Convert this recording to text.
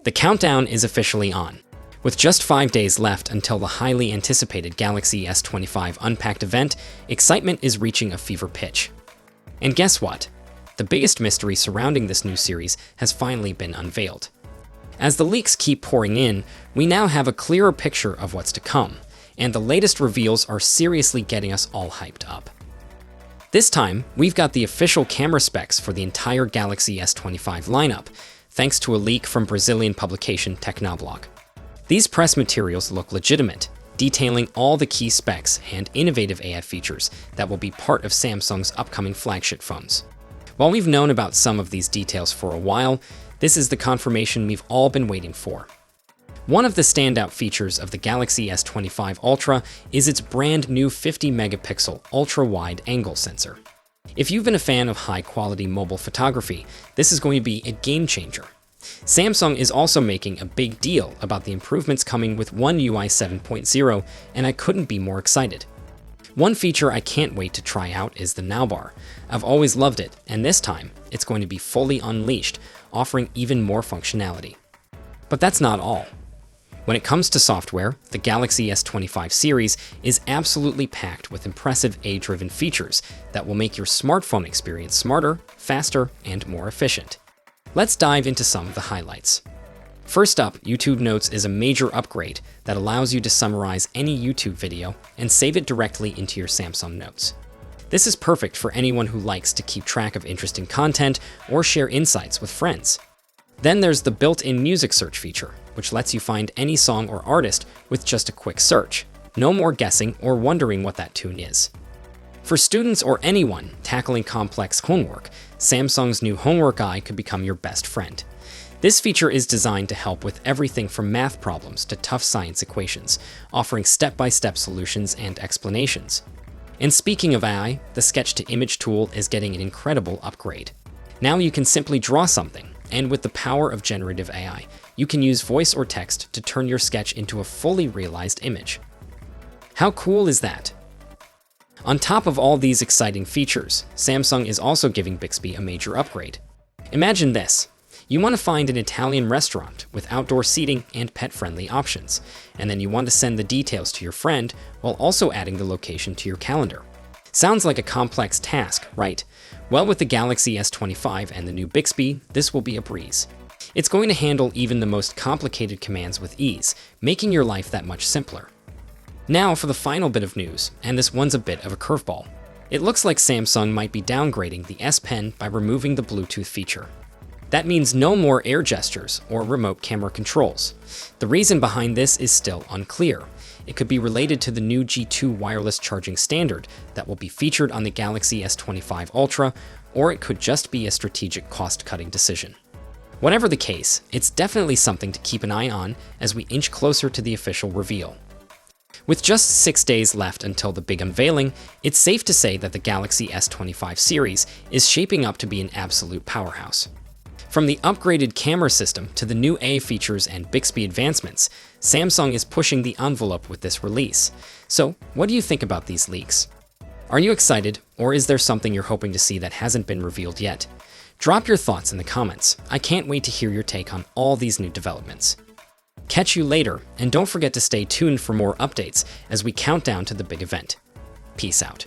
The countdown is officially on. With just 5 days left until the highly anticipated Galaxy S25 Unpacked event, excitement is reaching a fever pitch. And guess what? The biggest mystery surrounding this new series has finally been unveiled. As the leaks keep pouring in, we now have a clearer picture of what's to come, and the latest reveals are seriously getting us all hyped up. This time, we've got the official camera specs for the entire Galaxy S25 lineup, thanks to a leak from Brazilian publication Tecnoblog. These press materials look legitimate, detailing all the key specs and innovative AI features that will be part of Samsung's upcoming flagship phones. While we've known about some of these details for a while, this is the confirmation we've all been waiting for. One of the standout features of the Galaxy S25 Ultra is its brand new 50-megapixel ultra-wide angle sensor. If you've been a fan of high-quality mobile photography, this is going to be a game-changer. Samsung is also making a big deal about the improvements coming with One UI 7.0, and I couldn't be more excited. One feature I can't wait to try out is the Now bar. I've always loved it, and this time, it's going to be fully unleashed, offering even more functionality. But that's not all. When it comes to software, the Galaxy S25 series is absolutely packed with impressive AI-driven features that will make your smartphone experience smarter, faster, and more efficient. Let's dive into some of the highlights. First up, YouTube Notes is a major upgrade that allows you to summarize any YouTube video and save it directly into your Samsung Notes. This is perfect for anyone who likes to keep track of interesting content or share insights with friends. Then there's the built-in music search feature, which lets you find any song or artist with just a quick search. No more guessing or wondering what that tune is. For students or anyone tackling complex homework, Samsung's new Homework Eye could become your best friend. This feature is designed to help with everything from math problems to tough science equations, offering step-by-step solutions and explanations. And speaking of AI, the Sketch-to-Image tool is getting an incredible upgrade. Now you can simply draw something, and with the power of generative AI, you can use voice or text to turn your sketch into a fully realized image. How cool is that? On top of all these exciting features, Samsung is also giving Bixby a major upgrade. Imagine this. You want to find an Italian restaurant with outdoor seating and pet-friendly options, and then you want to send the details to your friend while also adding the location to your calendar. Sounds like a complex task, right? Well, with the Galaxy S25 and the new Bixby, this will be a breeze. It's going to handle even the most complicated commands with ease, making your life that much simpler. Now for the final bit of news, and this one's a bit of a curveball. It looks like Samsung might be downgrading the S Pen by removing the Bluetooth feature. That means no more air gestures or remote camera controls. The reason behind this is still unclear. It could be related to the new G2 wireless charging standard that will be featured on the Galaxy S25 Ultra, or it could just be a strategic cost-cutting decision. Whatever the case, it's definitely something to keep an eye on as we inch closer to the official reveal. With just 6 days left until the big unveiling, it's safe to say that the Galaxy S25 series is shaping up to be an absolute powerhouse. From the upgraded camera system to the new AI features and Bixby advancements, Samsung is pushing the envelope with this release. So, what do you think about these leaks? Are you excited, or is there something you're hoping to see that hasn't been revealed yet? Drop your thoughts in the comments. I can't wait to hear your take on all these new developments. Catch you later, and don't forget to stay tuned for more updates as we count down to the big event. Peace out.